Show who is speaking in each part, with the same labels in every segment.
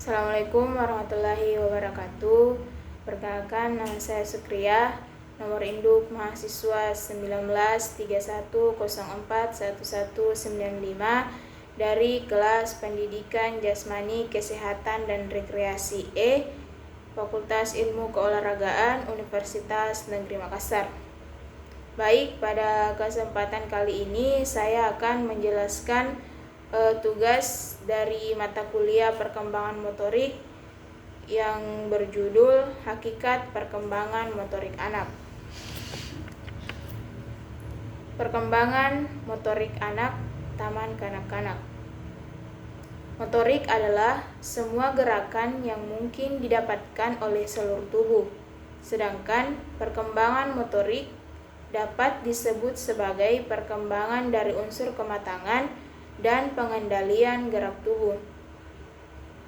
Speaker 1: Assalamualaikum warahmatullahi wabarakatuh. Perkenalkan, nama saya Sukriya, nomor induk mahasiswa 1931041195 dari kelas Pendidikan Jasmani Kesehatan dan Rekreasi E, Fakultas Ilmu Keolahragaan Universitas Negeri Makassar. Baik, pada kesempatan kali ini saya akan menjelaskan tugas dari mata kuliah perkembangan motorik yang berjudul Hakikat Perkembangan Motorik Anak. Perkembangan motorik anak, taman kanak-kanak. Motorik adalah semua gerakan yang mungkin didapatkan oleh seluruh tubuh, sedangkan perkembangan motorik dapat disebut sebagai perkembangan dari unsur kematangan dan pengendalian gerak tubuh.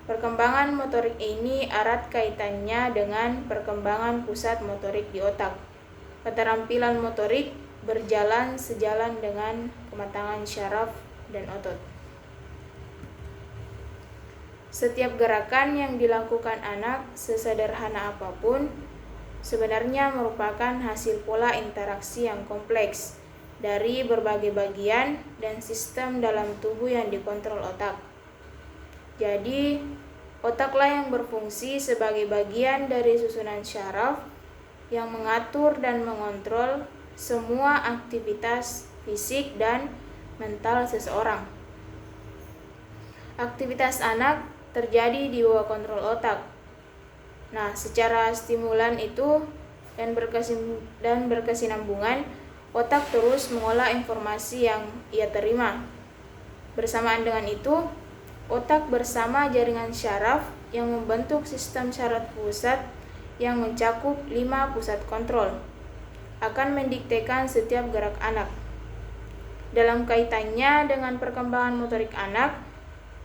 Speaker 1: Perkembangan motorik ini erat kaitannya dengan perkembangan pusat motorik di otak. Keterampilan motorik berjalan sejalan dengan kematangan syaraf dan otot. Setiap gerakan yang dilakukan anak, sesederhana apapun, sebenarnya merupakan hasil pola interaksi yang kompleks dari berbagai bagian dan sistem dalam tubuh yang dikontrol otak. Jadi, otaklah yang berfungsi sebagai bagian dari susunan syaraf yang mengatur dan mengontrol semua aktivitas fisik dan mental seseorang. Aktivitas anak terjadi di bawah kontrol otak. Nah, secara stimulan itu dan berkesinambungan, otak terus mengolah informasi yang ia terima. Bersamaan dengan itu, otak bersama jaringan syaraf yang membentuk sistem syaraf pusat yang mencakup 5 pusat kontrol akan mendiktekan setiap gerak anak. Dalam kaitannya dengan perkembangan motorik anak,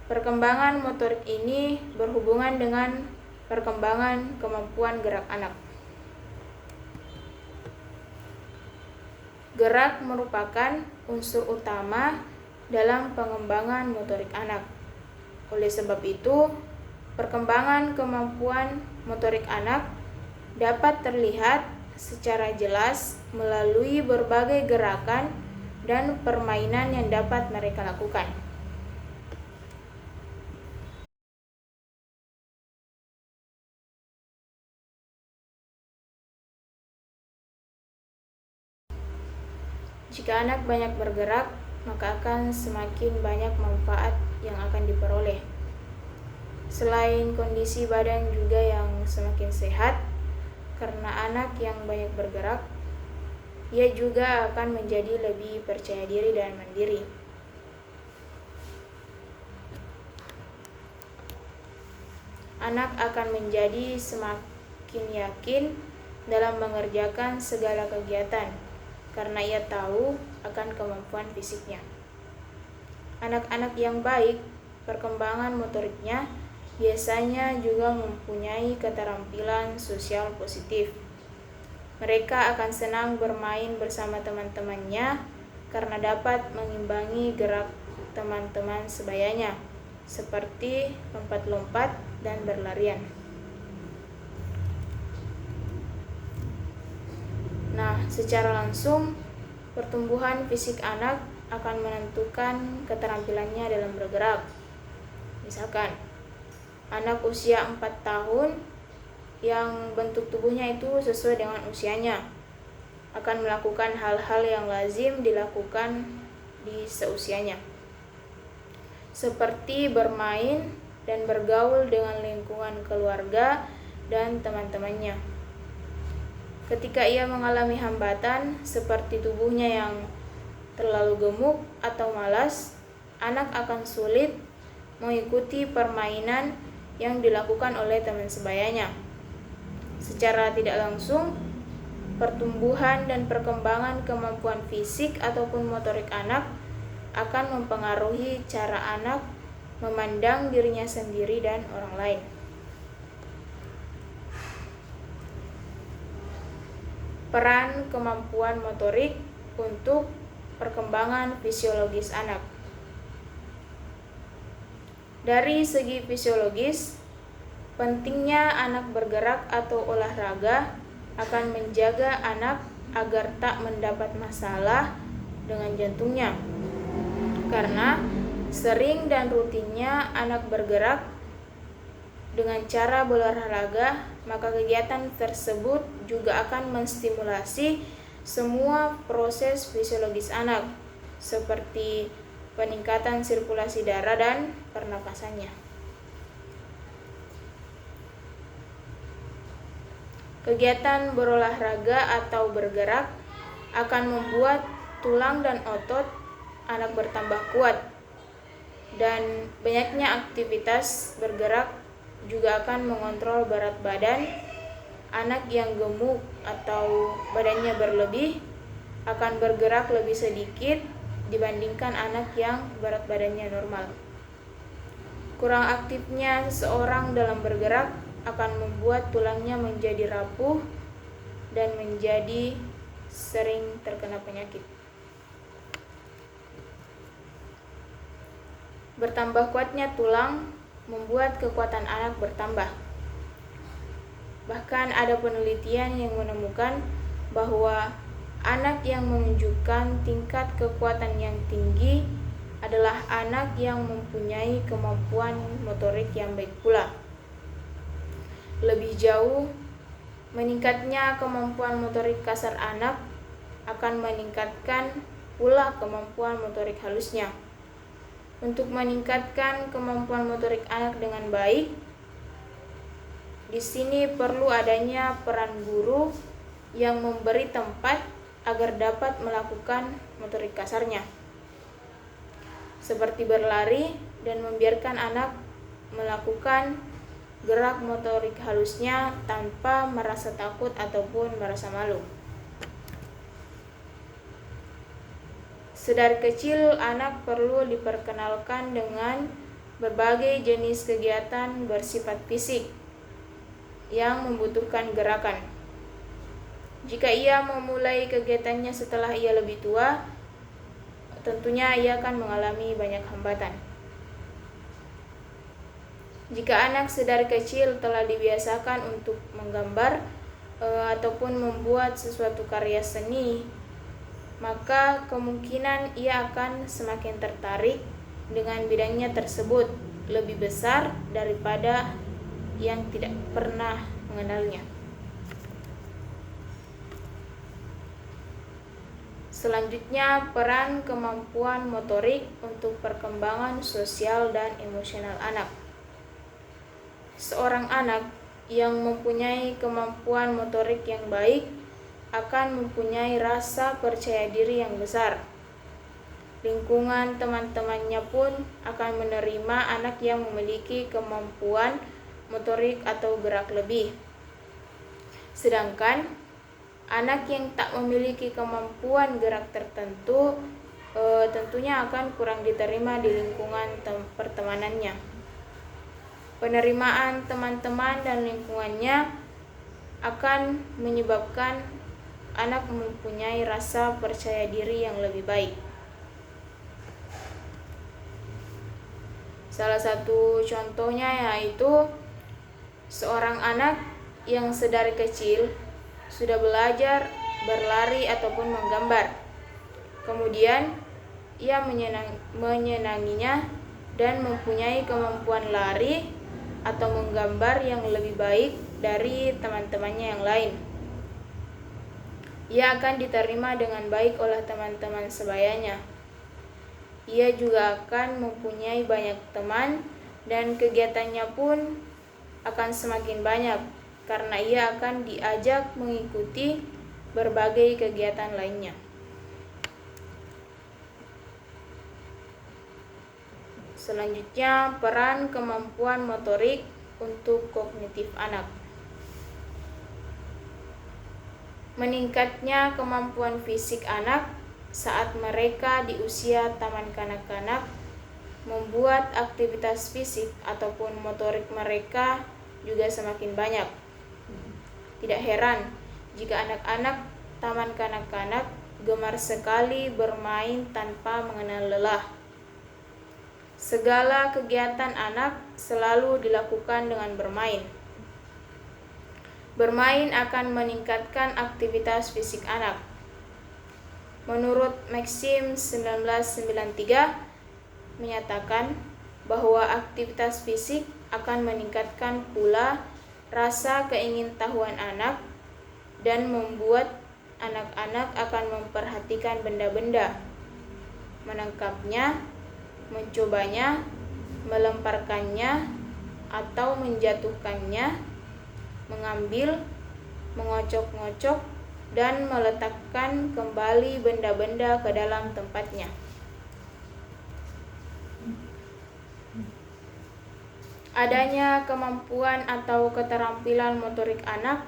Speaker 1: perkembangan motorik ini berhubungan dengan perkembangan kemampuan gerak anak. Gerak merupakan unsur utama dalam pengembangan motorik anak. Oleh sebab itu, perkembangan kemampuan motorik anak dapat terlihat secara jelas melalui berbagai gerakan dan permainan yang dapat mereka lakukan. Jika anak banyak bergerak, maka akan semakin banyak manfaat yang akan diperoleh. Selain kondisi badan juga yang semakin sehat, karena anak yang banyak bergerak, ia juga akan menjadi lebih percaya diri dan mandiri. Anak akan menjadi semakin yakin dalam mengerjakan segala kegiatan, karena ia tahu akan kemampuan fisiknya. Anak-anak yang baik, perkembangan motoriknya biasanya juga mempunyai keterampilan sosial positif. Mereka akan senang bermain bersama teman-temannya karena dapat mengimbangi gerak teman-teman sebayanya, seperti lompat-lompat dan berlarian. Nah, secara langsung, pertumbuhan fisik anak akan menentukan keterampilannya dalam bergerak. Misalkan, anak usia 4 tahun yang bentuk tubuhnya itu sesuai dengan usianya akan melakukan hal-hal yang lazim dilakukan di seusianya, seperti bermain dan bergaul dengan lingkungan keluarga dan teman-temannya. Ketika ia mengalami hambatan seperti tubuhnya yang terlalu gemuk atau malas, anak akan sulit mengikuti permainan yang dilakukan oleh teman sebayanya. Secara tidak langsung, pertumbuhan dan perkembangan kemampuan fisik ataupun motorik anak akan mempengaruhi cara anak memandang dirinya sendiri dan orang lain. Peran kemampuan motorik untuk perkembangan fisiologis anak. Dari segi fisiologis, Pentingnya anak bergerak atau olahraga akan menjaga anak agar tak mendapat masalah dengan jantungnya. Karena sering dan rutinnya anak bergerak dengan cara berolahraga, maka kegiatan tersebut juga akan menstimulasi semua proses fisiologis anak, seperti peningkatan sirkulasi darah dan pernapasannya. Kegiatan berolahraga atau bergerak akan membuat tulang dan otot anak bertambah kuat, dan banyaknya aktivitas bergerak juga akan mengontrol berat badan. Anak yang gemuk atau badannya berlebih akan bergerak lebih sedikit dibandingkan anak yang berat badannya normal. Kurang aktifnya seseorang dalam bergerak akan membuat tulangnya menjadi rapuh dan menjadi sering terkena penyakit. Bertambah kuatnya tulang membuat kekuatan anak bertambah. Bahkan ada penelitian yang menemukan bahwa anak yang menunjukkan tingkat kekuatan yang tinggi adalah anak yang mempunyai kemampuan motorik yang baik pula. Lebih jauh, meningkatnya kemampuan motorik kasar anak akan meningkatkan pula kemampuan motorik halusnya. Untuk meningkatkan kemampuan motorik anak dengan baik, di sini perlu adanya peran guru yang memberi tempat agar dapat melakukan motorik kasarnya, seperti berlari, dan membiarkan anak melakukan gerak motorik halusnya tanpa merasa takut ataupun merasa malu. Sedari kecil, anak perlu diperkenalkan dengan berbagai jenis kegiatan bersifat fisik yang membutuhkan gerakan. Jika ia memulai kegiatannya setelah ia lebih tua, tentunya ia akan mengalami banyak hambatan. Jika anak sedari kecil telah dibiasakan untuk menggambar ataupun membuat sesuatu karya seni, maka kemungkinan ia akan semakin tertarik dengan bidangnya tersebut lebih besar daripada yang tidak pernah mengenalnya. Selanjutnya, peran kemampuan motorik untuk perkembangan sosial dan emosional anak. Seorang anak yang mempunyai kemampuan motorik yang baik akan mempunyai rasa percaya diri yang besar. Lingkungan teman-temannya pun akan menerima anak yang memiliki kemampuan motorik atau gerak lebih. Sedangkan anak yang tak memiliki kemampuan gerak tertentu tentunya akan kurang diterima di lingkungan pertemanannya. Penerimaan teman-teman dan lingkungannya akan menyebabkan anak mempunyai rasa percaya diri yang lebih baik. Salah satu contohnya yaitu seorang anak yang sedari kecil sudah belajar berlari ataupun menggambar. Kemudian ia menyenanginya dan mempunyai kemampuan lari atau menggambar yang lebih baik dari teman-temannya yang lain. Ia akan diterima dengan baik oleh teman-teman sebayanya. Ia juga akan mempunyai banyak teman dan kegiatannya pun akan semakin banyak karena ia akan diajak mengikuti berbagai kegiatan lainnya. Selanjutnya, peran kemampuan motorik untuk kognitif anak. Meningkatnya kemampuan fisik anak saat mereka di usia taman kanak-kanak membuat aktivitas fisik ataupun motorik mereka juga semakin banyak. Tidak heran jika anak-anak taman kanak-kanak gemar sekali bermain tanpa mengenal lelah. Segala kegiatan anak selalu dilakukan dengan bermain. Bermain akan meningkatkan aktivitas fisik anak. Menurut Maxim 1993 menyatakan bahwa aktivitas fisik akan meningkatkan pula rasa keingintahuan anak dan membuat anak-anak akan memperhatikan benda-benda, menangkapnya, mencobanya, melemparkannya atau menjatuhkannya, mengambil, mengocok-ngocok, dan meletakkan kembali benda-benda ke dalam tempatnya. Adanya kemampuan atau keterampilan motorik anak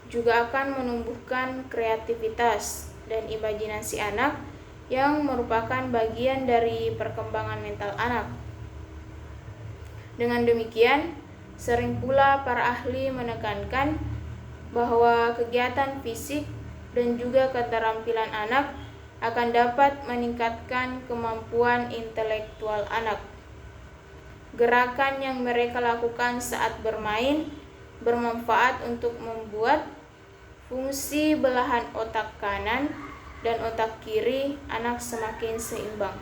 Speaker 1: juga akan menumbuhkan kreativitas dan imajinasi anak yang merupakan bagian dari perkembangan mental anak. Dengan demikian, sering pula para ahli menekankan bahwa kegiatan fisik dan juga keterampilan anak akan dapat meningkatkan kemampuan intelektual anak. Gerakan yang mereka lakukan saat bermain bermanfaat untuk membuat fungsi belahan otak kanan dan otak kiri anak semakin seimbang.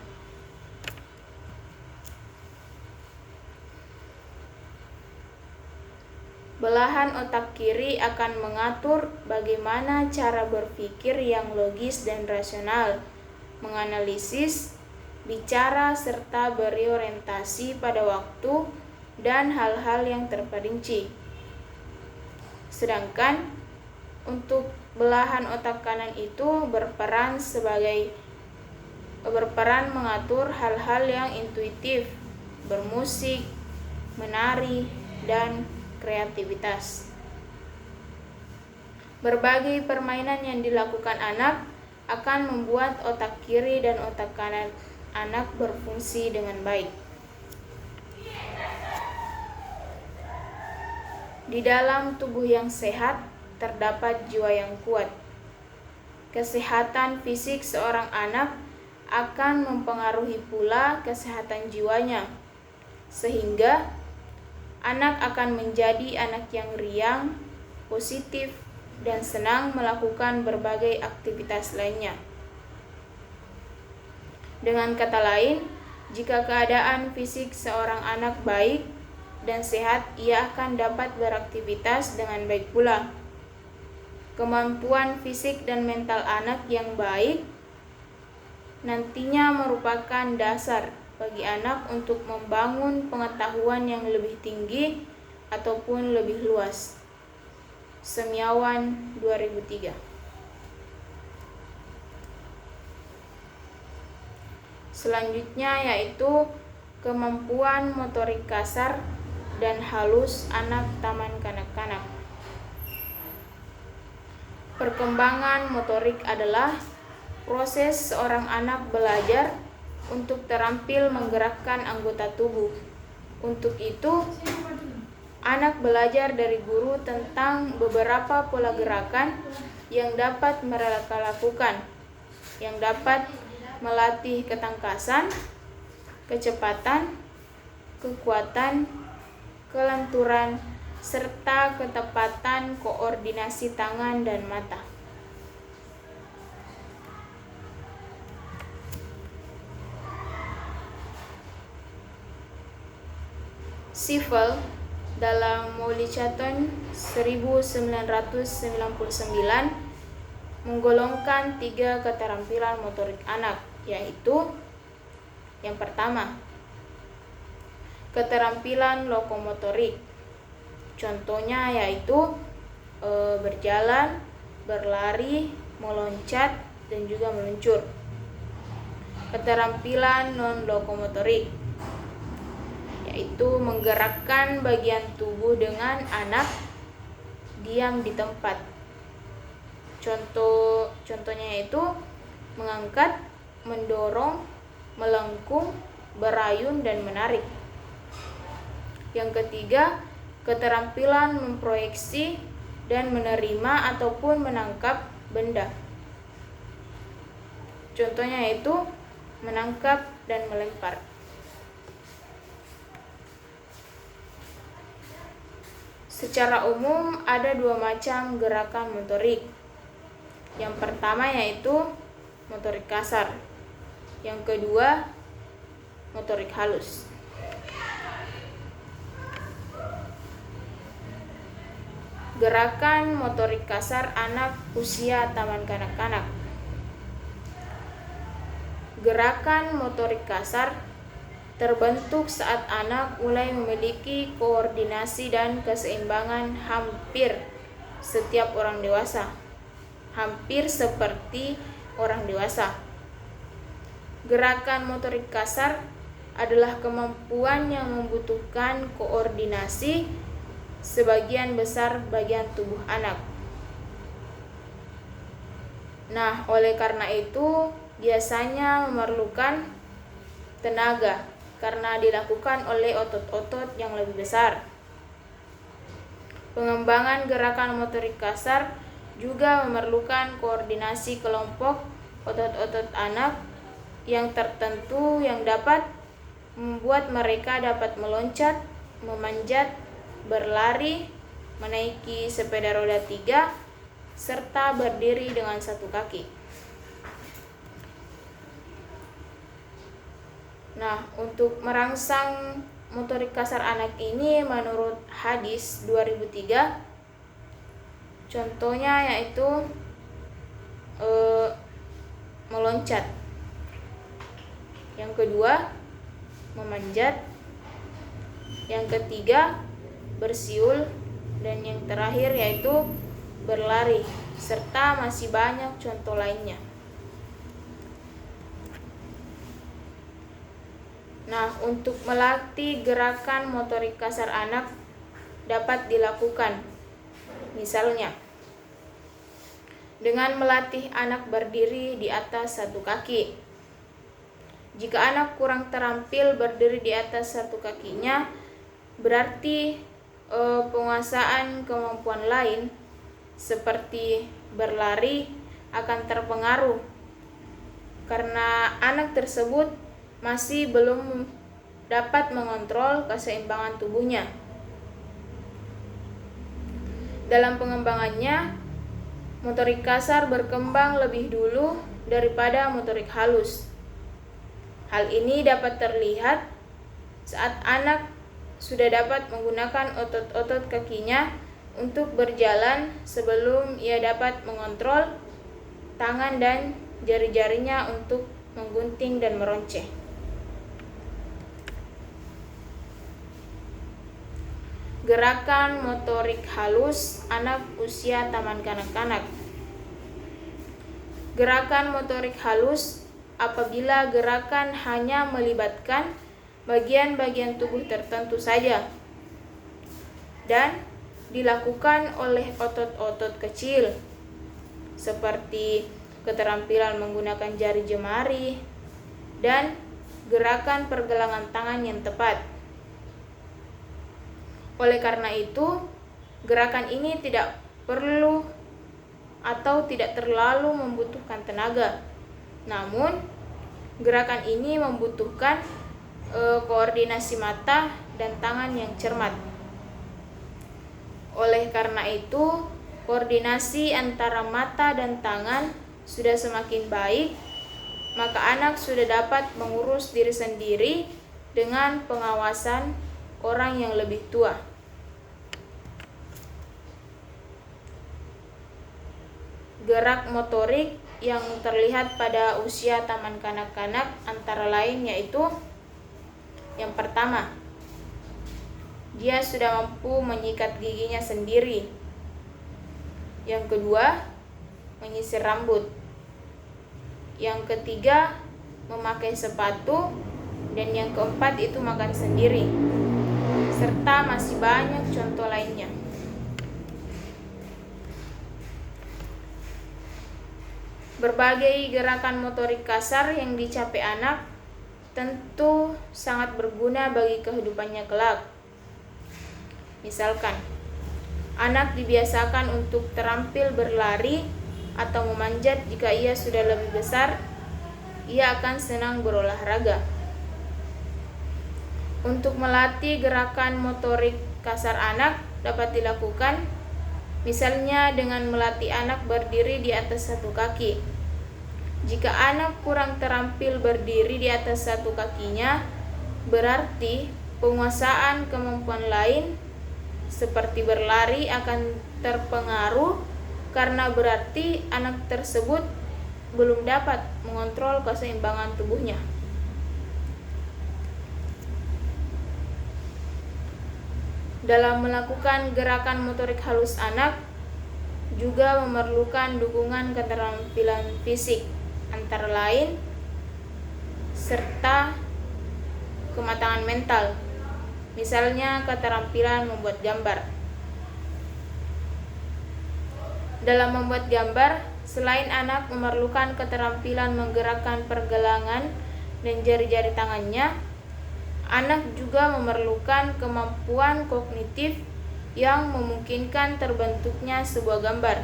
Speaker 1: Belahan otak kiri akan mengatur bagaimana cara berpikir yang logis dan rasional, menganalisis, bicara, serta berorientasi pada waktu dan hal-hal yang terperinci. Sedangkan untuk belahan otak kanan itu berperan mengatur hal-hal yang intuitif, bermusik, menari, dan kreativitas. Berbagai permainan yang dilakukan anak akan membuat otak kiri dan otak kanan anak berfungsi dengan baik. Di dalam tubuh yang sehat terdapat jiwa yang kuat. Kesehatan fisik seorang anak akan mempengaruhi pula kesehatan jiwanya, sehingga anak akan menjadi anak yang riang, positif, dan senang melakukan berbagai aktivitas lainnya. Dengan kata lain, jika keadaan fisik seorang anak baik dan sehat, ia akan dapat beraktivitas dengan baik pula. Kemampuan fisik dan mental anak yang baik nantinya merupakan dasar bagi anak untuk membangun pengetahuan yang lebih tinggi ataupun lebih luas. Semiawan 2003. Selanjutnya yaitu kemampuan motorik kasar dan halus anak taman kanak-kanak. Perkembangan motorik adalah proses seorang anak belajar untuk terampil menggerakkan anggota tubuh. Untuk itu, anak belajar dari guru tentang beberapa pola gerakan yang dapat mereka lakukan, yang dapat melatih ketangkasan, kecepatan, kekuatan, kelenturan, serta ketepatan koordinasi tangan dan mata. Schiffel dalam Mollichaton 1999 menggolongkan 3 keterampilan motorik anak, yaitu yang pertama, keterampilan lokomotorik. Contohnya yaitu berjalan, berlari, meloncat, dan juga meluncur. Keterampilan non-lokomotorik yaitu menggerakkan bagian tubuh dengan anak diam di tempat. Contohnya yaitu mengangkat, mendorong, melengkung, berayun, dan menarik. Yang ketiga, keterampilan memproyeksi dan menerima ataupun menangkap benda. Contohnya yaitu menangkap dan melempar. Secara umum ada dua macam gerakan motorik. Yang pertama yaitu motorik kasar. Yang kedua motorik halus. Gerakan motorik kasar anak usia taman kanak-kanak. Gerakan motorik kasar terbentuk saat anak mulai memiliki koordinasi dan keseimbangan hampir setiap orang dewasa, hampir seperti orang dewasa. Gerakan motorik kasar adalah kemampuan yang membutuhkan koordinasi sebagian besar bagian tubuh anak. Nah, oleh karena itu biasanya memerlukan tenaga karena dilakukan oleh otot-otot yang lebih besar. Pengembangan gerakan motorik kasar juga memerlukan koordinasi kelompok otot-otot anak yang tertentu yang dapat membuat mereka dapat meloncat, memanjat, berlari, menaiki sepeda roda 3, serta berdiri dengan satu kaki. Nah, untuk merangsang motorik kasar anak ini menurut hadis 2003, contohnya yaitu meloncat. Yang kedua, memanjat. Yang ketiga, bersiul. Dan yang terakhir yaitu berlari, serta masih banyak contoh lainnya. Nah, untuk melatih gerakan motorik kasar anak dapat dilakukan. Misalnya, dengan melatih anak berdiri di atas satu kaki. Jika anak kurang terampil berdiri di atas satu kakinya, berarti penguasaan kemampuan lain seperti berlari akan terpengaruh karena anak tersebut masih belum dapat mengontrol keseimbangan tubuhnya. Dalam pengembangannya, motorik kasar berkembang lebih dulu daripada motorik halus. Hal ini dapat terlihat saat anak sudah dapat menggunakan otot-otot kakinya untuk berjalan sebelum ia dapat mengontrol tangan dan jari-jarinya untuk menggunting dan meronceh. Gerakan motorik halus anak usia taman kanak-kanak. Gerakan motorik halus apabila gerakan hanya melibatkan bagian-bagian tubuh tertentu saja dan dilakukan oleh otot-otot kecil seperti keterampilan menggunakan jari jemari dan gerakan pergelangan tangan yang tepat. Oleh karena itu, gerakan ini tidak perlu atau tidak terlalu membutuhkan tenaga. Namun, gerakan ini membutuhkan koordinasi mata dan tangan yang cermat. Oleh karena itu, koordinasi antara mata dan tangan sudah semakin baik, maka anak sudah dapat mengurus diri sendiri dengan pengawasan orang yang lebih tua. Gerak motorik yang terlihat pada usia taman kanak-kanak antara lain yaitu: yang pertama, dia sudah mampu menyikat giginya sendiri. Yang kedua, menyisir rambut. Yang ketiga, memakai sepatu. Dan yang keempat itu makan sendiri. Serta masih banyak contoh lainnya. Berbagai gerakan motorik kasar yang dicapai anak tentu sangat berguna bagi kehidupannya kelak. Misalkan, anak dibiasakan untuk terampil berlari atau memanjat. Jika ia sudah lebih besar, ia akan senang berolahraga. Untuk melatih gerakan motorik kasar anak dapat dilakukan, misalnya dengan melatih anak berdiri di atas satu kaki. Jika anak kurang terampil berdiri di atas satu kakinya, berarti penguasaan kemampuan lain seperti berlari akan terpengaruh, karena berarti anak tersebut belum dapat mengontrol keseimbangan tubuhnya. Dalam melakukan gerakan motorik halus, anak juga memerlukan dukungan keterampilan fisik, antara lain serta kematangan mental, misalnya keterampilan membuat gambar. Dalam membuat gambar, selain anak memerlukan keterampilan menggerakkan pergelangan dan jari-jari tangannya, anak juga memerlukan kemampuan kognitif yang memungkinkan terbentuknya sebuah gambar.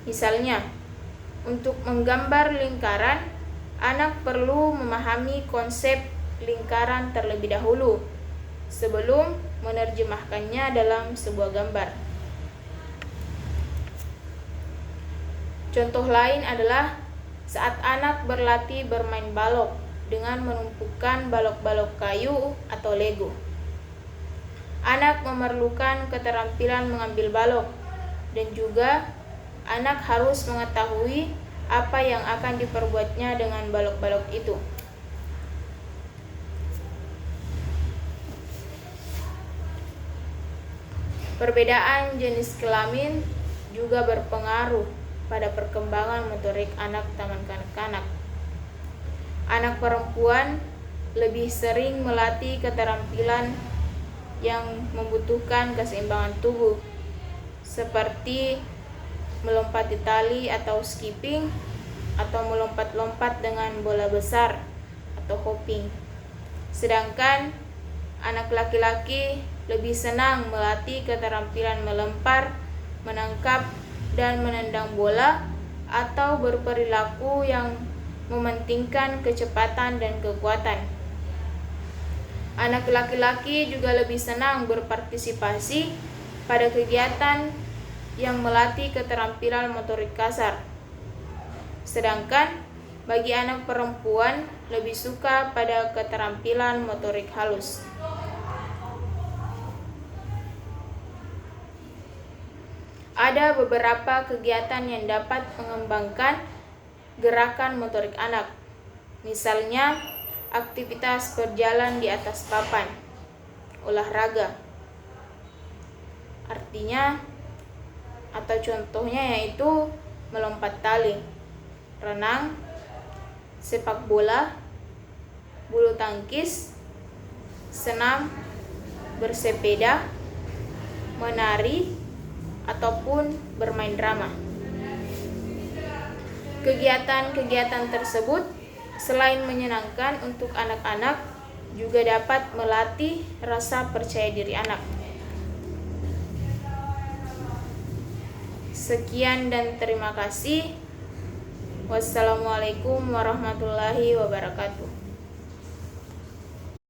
Speaker 1: Misalnya, untuk menggambar lingkaran, anak perlu memahami konsep lingkaran terlebih dahulu sebelum menerjemahkannya dalam sebuah gambar. Contoh lain adalah saat anak berlatih bermain balok dengan menumpukan balok-balok kayu atau Lego. Anak memerlukan keterampilan mengambil balok, dan juga anak harus mengetahui apa yang akan diperbuatnya dengan balok-balok itu. Perbedaan jenis kelamin juga berpengaruh pada perkembangan motorik anak taman kanak-kanak. Anak perempuan lebih sering melatih keterampilan yang membutuhkan keseimbangan tubuh, seperti melompati tali atau skipping, atau melompat-lompat dengan bola besar atau hopping. Sedangkan anak laki-laki lebih senang melatih keterampilan melempar, menangkap, dan menendang bola, atau berperilaku yang mementingkan kecepatan dan kekuatan. Anak laki-laki juga lebih senang berpartisipasi pada kegiatan yang melatih keterampilan motorik kasar. Sedangkan bagi anak perempuan lebih suka pada keterampilan motorik halus. Ada beberapa kegiatan yang dapat mengembangkan gerakan motorik anak, misalnya aktivitas berjalan di atas papan, olahraga. Artinya atau contohnya yaitu melompat tali, renang, sepak bola, bulu tangkis, senam, bersepeda, menari, ataupun bermain drama. Kegiatan-kegiatan tersebut selain menyenangkan untuk anak-anak, juga dapat melatih rasa percaya diri anak. Sekian dan terima kasih. Wassalamualaikum warahmatullahi wabarakatuh.